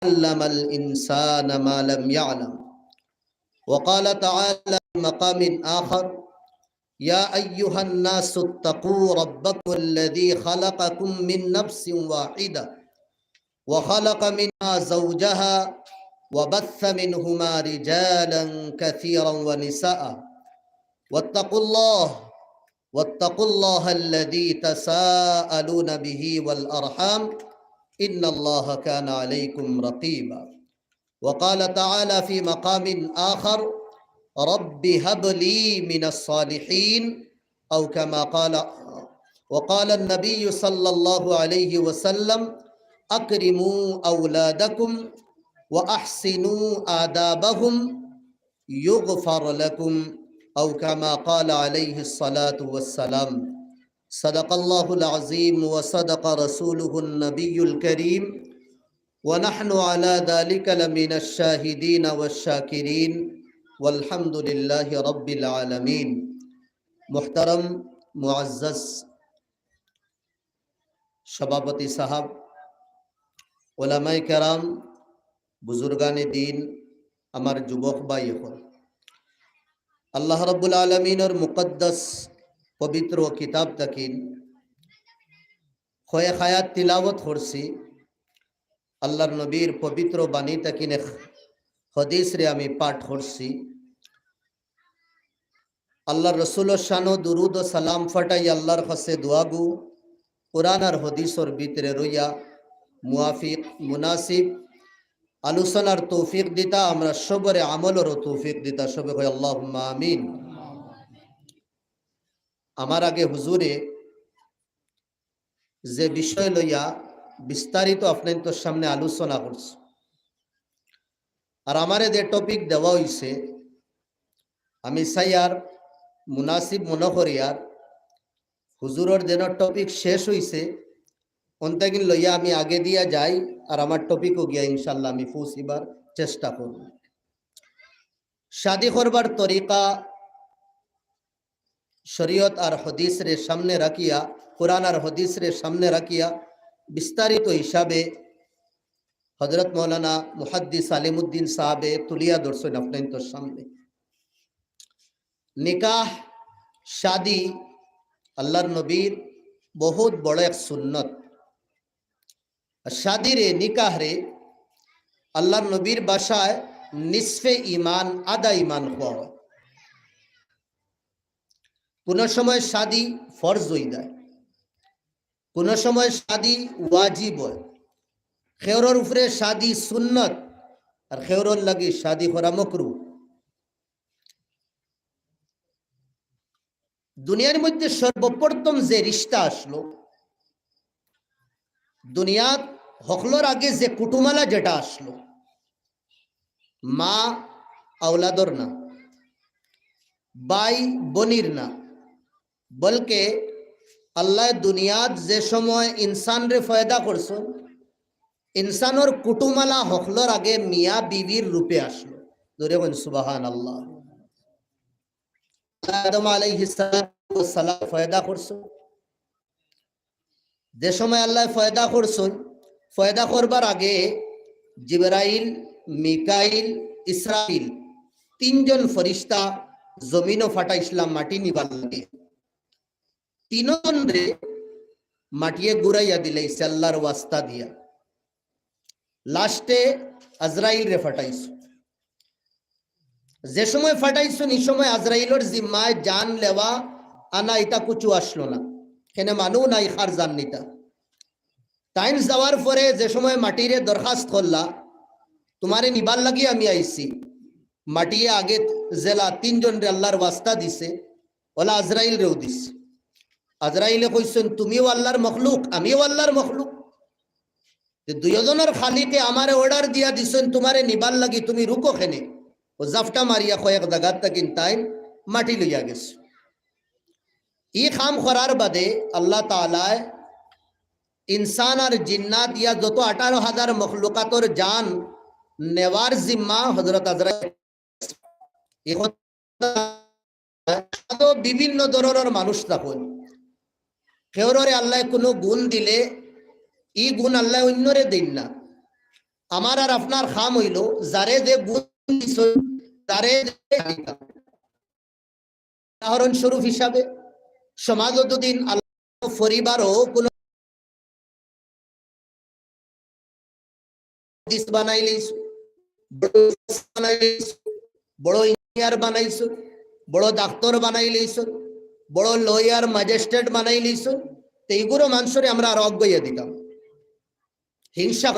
علم الإنسان ما لم يعلم. وقال تعالى في مقام آخر: يا أيها الناس اتقوا ربكم الذي خلقكم من نفس واحدة وخلق منها زوجها وبث منهما رجالا كثيرا ونساء واتقوا الله الذي تساءلون به والأرحام إن الله كان عليكم رقيبا. وقال تعالى في مقام آخر: رب هب لي من الصالحين أو كما قال. وقال النبي صلى الله عليه وسلم: أكرموا أولادكم وأحسنوا آدابهم يغفر لكم أو كما قال عليه الصلاة والسلام. صدق الله العظيم وصدق رسوله النبي الكريم ونحن على ذلك لمن الشاهدين والشاكرين والحمد لله رب العالمين. محترم मुअज़्ज़ज़ सभापति साहब, उलमाए केराम, बुजुर्गाने दीन, আমার যুবক ভাই হল, আল্লাহ রাব্বুল আলামিনের মুকদ্দাস পবিত্র কিতাব তাকিন খয়ে খায়াত তিলাওয়াত করছি। আল্লাহর নবীর পবিত্র বাণী তাকিন হাদিস রে আমি পাঠ করছি। আল্লাহর রাসূলের শান ও দুরুদ ও সালাম ফাটাই আল্লাহর কাছে দোয়া গু কুরআন আর হাদিসের ভিতরে রইয়া মুওয়াফিক মুনাসিব আলোচনার তৌফিক দিতা, আমরা সবরে আমলেরও তৌফিক দিতা, সবে কই আল্লাহুম্মা আমিন। আমার আগে হুজুরে যে বিষয় লইয়া বিস্তারিত আপনাদের সামনে আলোচনা করছে, আর আমারে যে টপিক দেওয়া হইছে আমি চাই আর মুনাসিব মনে করি আর হুজুরের যেন টপিক শেষ হইছে অন্তাগিন লইয়া আমি আগে দিয়া যাই, আর আমার টপিকও গিয়া ইনশাল্লাহ আমি পৌঁছিবার চেষ্টা করব। শাদি করবার তরিকা শরীয়ত আর হাদিস রে সামনে রাখিয়া, কুরআন আর হাদিস রে সামনে রাখিয়া বিস্তারিত হিসাবে হযরত মৌলানা মুহাদ্দিস আলিমউদ্দিন সাহেবে তুলিয়া ধরছেন আপনাদের সামনে। নিকাহ শাদি আল্লাহর নবীর বহুত বড় এক সুন্নত। শাদি রে নিকাহ রে আল্লাহর নবীর ভাষায় নিসফে ইমান, আধা ইমান হওয়া হয়। কোন সময় শাদি ফরজ হয়ে যায়, কোন সময় শাদি ওয়াজিব হয়, খেয়রর উপরে শাদি সুন্নত আর খেয়রর লাগি শাদি করা মাকরুহ। দুনিয়ার মধ্যে সর্বপ্রথম যে রিশতা আসলো, দুনিয়াত হকলোর আগে যে কুটুমালা যেটা আসলো, মা আওলাদর না, ভাই বনির না, বলকে আল্লাহ দুনিয়াত যে সময় ইনসান রে ফয়দা করছো, ইনসানোর কুটুমালা হকলোর আগে মিয়া বিবির রূপে আসলো। ধরে বলেন সুবহানাল্লাহ। আদম আলাইহিস সালাম ফয়দা করছো, যে সময় আল্লাহ ফয়দা করছেন, ফয়দা করবার আগে জিবরাইল, মিকাইল, ইসরাইল তিনজন ফরিস্তা জমিনও ফাটাইছিলাম মাটি নিবার লাগে। তিনজন রে মাটিয়ে গুড়াইয়া দিলাইছে আল্লাহর ওয়াস্তা দিয়া। লাস্টে আজরাইল রে ফাটাইছো। যে সময় ফাটাইছেন এই সময় আজরাইলের জিম্মায় জান লেওয়া আনা এটা কুচু আসলো না, কেন মানু নাই খার জান নিতা। টাইম যাওয়ার পরে যে সময় মাটিরে দরখাস্ত করলা, তোমারে নিবার লাগি আমি আইছি, মাটিয়ে আগে জেলা তিনজন রে আল্লাহর ওয়াস্তা দিছে, ওলা আজরাইল রেও দিছে। আজরাইলে কইছেন তুমিও আল্লাহর মখলুক, আমিও আল্লাহর মখলুক, দুইজনের খালিকে আমারে অর্ডার দিয়া দিছেন তোমারে নিবার লাগি, তুমি রুকো খেনে। ও জাফটা মারিয়া কয়েক জায়গার তাকিন টাইম মাটি লইয়া গেছে। ই খাম করার বাদে আল্লাহ তাআলায় ইনসান আর জিন্নাত ইয়া যত 18,000 মখলুকাতর জান নেওয়ার জিম্মা হযরত আজরাইল। বিভিন্ন ধরনের মানুষ তখন কেউরে আল্লাহ কোনো গুণ দিলে ই গুণ আল্লাহ অন্যরে দেন না, আমার আর আপনার খাম হইল যারে যে তারে উদাহরণস্বরূপ হিসাবে সমাজ যতদিন আল্লাহ পরিবারও কোন বানাই লইছো, বড় ইঞ্জিনিয়ার বানাইছো, বড় ডাক্তার বানাই লইছো, বড় লয়ার ম্যাজিস্ট্রেট বানাই লইছো, তো এইগুলো মানুষরে আমরা আর অজ্ঞাইয়া দিতাম হিংসা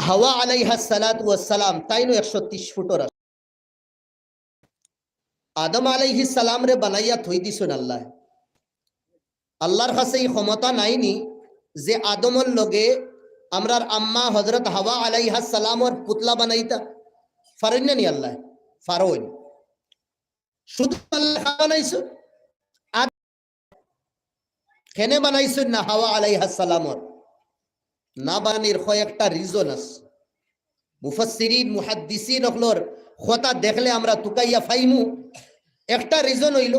হাওয়া আলাইহা সালাতু ওয়াস সালাম তাইনো 130 ফুটের আদম আলাইহিস সালাম রে বানাইয়া থই দিছেন আল্লাহ। আল্লাহর কাছে এই ক্ষমতা নাইনি যে আদমর লগে আমরার আম্মা হযরত হাওয়া আলাইহিস সালামর পুতলা বানাইতা ফারেন নি আল্লাহ ফারোন শুধু আল্লাহ বানাইছো কেনে বানাইছো না হাওয়া আলাইহিস সালামর না বানির কয়েকটা রিজন আছে। মুফাসসিরিন মুহাদ্দিসিন হলর কথা দেখলে আমরা তুকাইয়া ফাইমু। একটা রিজন হইল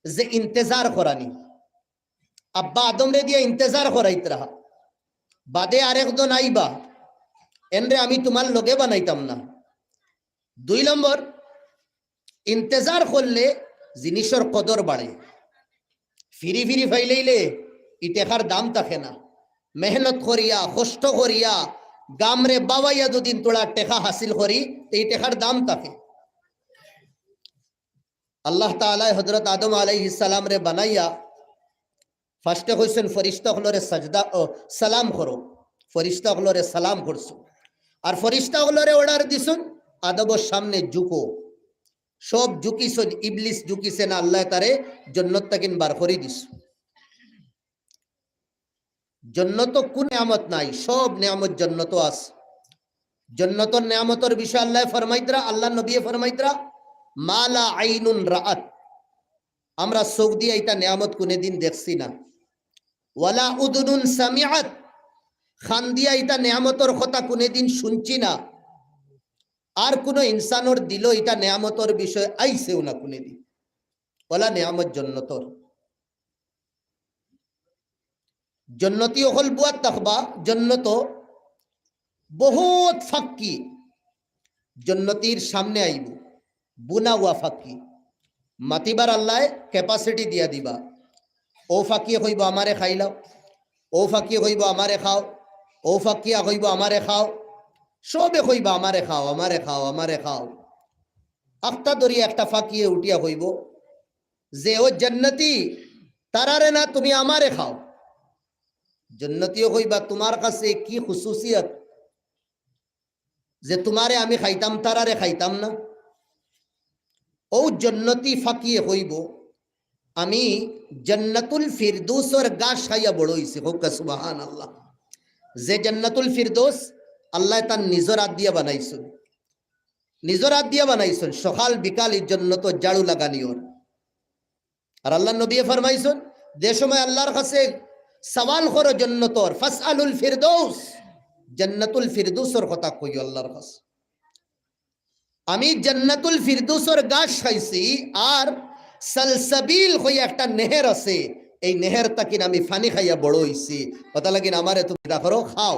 যে ইন্তজার করানি, আব্বা আদম রে দিয়ে ইন্তজার করাইত রাহা বাদে আরেকজন আইবা এনরে আমি তোমার লগে বানাইতাম না। 2 নম্বর ইন্তজার করলে জিনিসের কদর বাড়ে, ফিরি ফিরি ফাইলেইলে ইটেখার দাম থাকে না। মেহনত করিয়া কষ্ট করিয়া গামরে বাবাইয়া দুদিন তোলা টেকা হাসিল করি এই টেকার দাম থাকে। আল্লাহ তাআলা হযরত আদম আলাইহিস সালাম রে বানাইয়া ফার্স্টে কইছেন ফেরেশতা হলরে সাজদা ও সালাম করো, ফেরেশতা হলরে সালাম করছো আর ফেরেশতা হলরে অর্ডার দিছেন আদমের সামনে ঝুঁকো। সব ঝুঁকিছেন, ইবলিস ঝুঁকিছে না, আল্লাহ তারে জান্নাত থেকে বার করে দিস। জান্নাত কোন নিয়ামত নাই, সব নিয়ামত জান্নাত আছে। জান্নাতের নিয়ামতের বিষয় আল্লাহ ফরমাইতরা, আল্লাহ নবী ফরমাইতরা মালা আইনুন রাআত, আমরা চোখ দিয়ে এটা নিয়ামত কোনদিন দেখছি না। ওয়ালা উদুনুন সামিআত, খান দিয়া এটা নিয়ামতের কথা কোনদিন শুনছি না। আর কোন ইনসানের দিল এটা নিয়ামতের বিষয় আইছেও না কোনদিন। ওলা নিয়ামত জান্নাতর। জন্নতি হল বুয়াত তাকবা, জন্নত বহুত ফাক্কি জন্নতির সামনে আইব বুনা ওয়া ফাক্কি মাতিবার আল্লাহ ক্যাপাসিটি দিয়া দিবা। ও ফাঁকিয়ে কইব আমারে খাইলাও, ও ফাঁকিয়ে কইব আমারে খাও, ও ফাঁকিয়া কইব আমারে খাও, সবে কইবা আমারে খাও আমারে খাও আমারে খাও। আখতা দরিয়া একটা ফাঁকিয়ে উঠিয়া কইব যে ও জান্নতি তারারে না তুমি আমারে খাও। জান্নতিও কইবা তোমার কাছে কি খুসুসিয়ত যে তোমারে আমি খাইতাম তারারে খাইতাম না। ও জান্নতি ফাঁকিয়ে কইব আমি জান্নাতুল ফিরদৌসের গাছ খাইয়া বড় হইছি। হোক সুবহানাল্লাহ। যে জান্নাতুল ফিরদৌস আল্লাহ তার নিজের হাত দিয়া বানাইছেন, নিজের হাত দিয়া বানাইছেন। সকাল বিকাল এই জান্নাত জাড়ু লাগানি ওর। আর আল্লাহ নবী ফরমাইছেন যে সময় আল্লাহর কাছে সওয়াল করো জান্নাতর ফাসআলুল ফিরদৌস, জান্নাতুল ফিরদৌসের কথা কই আল্লাহর কাছে। আমি জান্নাতুল ফিরদৌসের গাছ খাইছি আর সালসাবিল হইয়া একটা নেহের আছে, এই নেহের তাকিন আমি পানি খাইয়া বড় হইছি। কথা লাগিন আমারে তুমি রাখো খাও।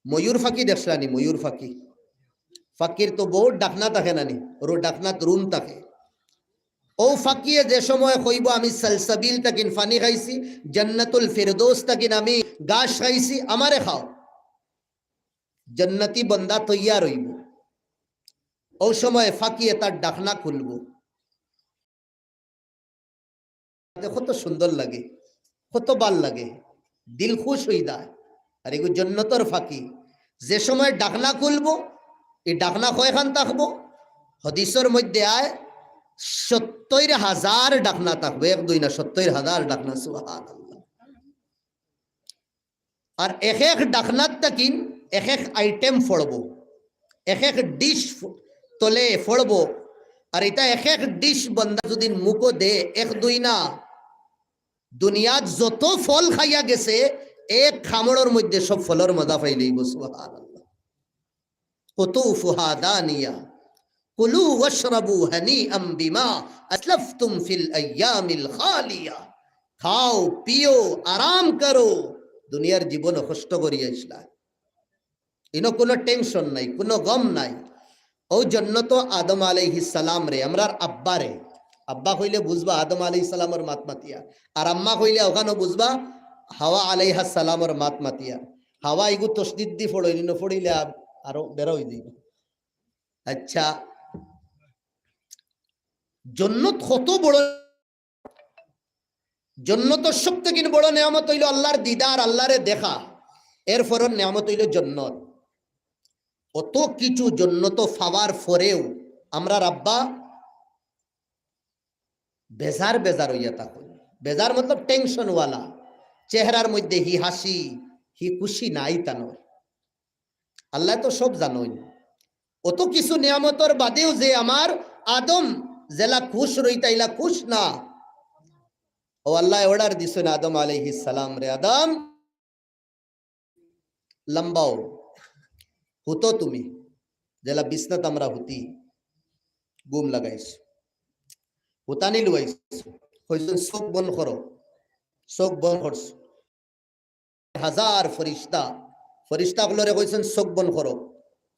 ময়ূর ফাঁকি দেখছানি? ময়ূর ফাঁকি, ফাঁকির তো বহুত ডাকনা থাকে নানি, ওর ডাকনাত রুম থাকে। ও ফাঁকিয়ে যে সময় কইব আমি সালসাবিল তাকিন পানি খাইছি, জান্নাতুল ফিরদৌস তাকিন আমি গাছ খাইছি, আমারে খাও। জান্নাতি বন্দা তৈয়ার হইব। ও সময় ফাঁকিয়ে তার ডাকনা খুলব। কত সুন্দর লাগে, কত ভাল লাগে, দিল খুশ হয়ে যায়। আর এগুলো জান্নাতের ফাঁকি। যে সময় ডাকনা খুলব এই ডাকনা কয়খান থাকবো? হাদিসের মধ্যে আয় 70,000 ডাকনা থাকবে, 1 2 না 70,000 ডাকনা। সুবহানাল্লাহ। আর এক এক ডাকনাত তাকিন এক এক আইটেম ফড়বো, এক এক ডিশ তলে ফড়বো। আর এটা এক এক ডিশ বন্দা যদি মুখো দে 1 2 না, দুনিয়াত যত ফল খাইয়া গেছে এক খামড়ের মধ্যে সব ফলের মজা পাইলেইব। সুবহানাল্লাহ। কুতুফুহা দানিয়া কুলু ওয়াশরাবু হানিআম বিমা আসলাফতুম ফিল আইয়ামিল খালিয়া। খাও পিও আরাম করো, দুনিয়ার জীবন কষ্ট করিয়া ইসলা ইনো কোনো টেনশন নাই, কোনো গম নাই। ও জন্য তো আদম আলাইহিস সালাম রে, আমরার আব্বা রে, আব্বা কইলে বুঝবা আদম আলাইহিস সালামের মাত মাতিয়া, আর আম্মা কইলে ওখানে বুঝবা হাওয়া আলাইহাস সালামের মাত মাতিয়া। হাওয়া ইগু তসদিদ দি ফড়ইনি, ন ফড়িলে আরো বেরোই দিই। আচ্ছা, জন্নত কত বড়, জন্নতর সব থেকে বড় নিয়ামত হইল আল্লাহর দিদার, আল্লাহরে দেখা। এরপর নিয়ামত হইল জন্নত। অত কিছু জন্নত পাওয়ার পরেও আমরা রাব্বা বেজার বেজার হইয়া থাকুন। বেজার মতলব টেনশন ওয়ালা, চেহারার মধ্যে হি হাসি হি খুশি নাই তানোর। আল্লাহ তো সব জানোই। অত কিছু নিয়ামতর বাদেও যে আমার আদম জেলা খুশ রইতাইলা খুশ না, ও আল্লাহ অর্ডার দিছেন আদম আলাইহিস সালাম রে, আদম লম্বাও হতো তুমি জেলা বিছনাত আমরা হুতি গুম লাগাইছ হুতানি লুয়াইছ, কইছেন চোখ বন্ধ করো, চোখ বন্ধ করছ। হাজার ফরিস্তা, ফরিস্তা গুলোরে কইছেন চোখ বন্ধ করো,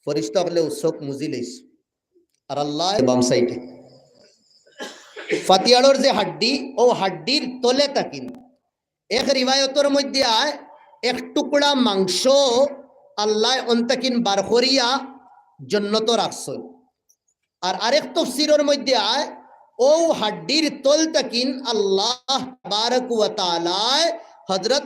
ফরিস্তা গুলো চোখ মুজি লইছ। আর আল্লাহ বাম সাইডে ফাতিয়াড়র যে হাড্ডি, ও হাড্ডির তলে তাকিন এক রিবায়তর মধ্যে আয় এক টুকরা মাংস আল্লাহ অন্তাকিন বার করিয়া জন্নত রাখছেন। আর আরেক তাফসীরের মধ্যে আয় ও হাড্ডির তল তাকিন আল্লাহ তাবারক ওয়া তাআলা হযরত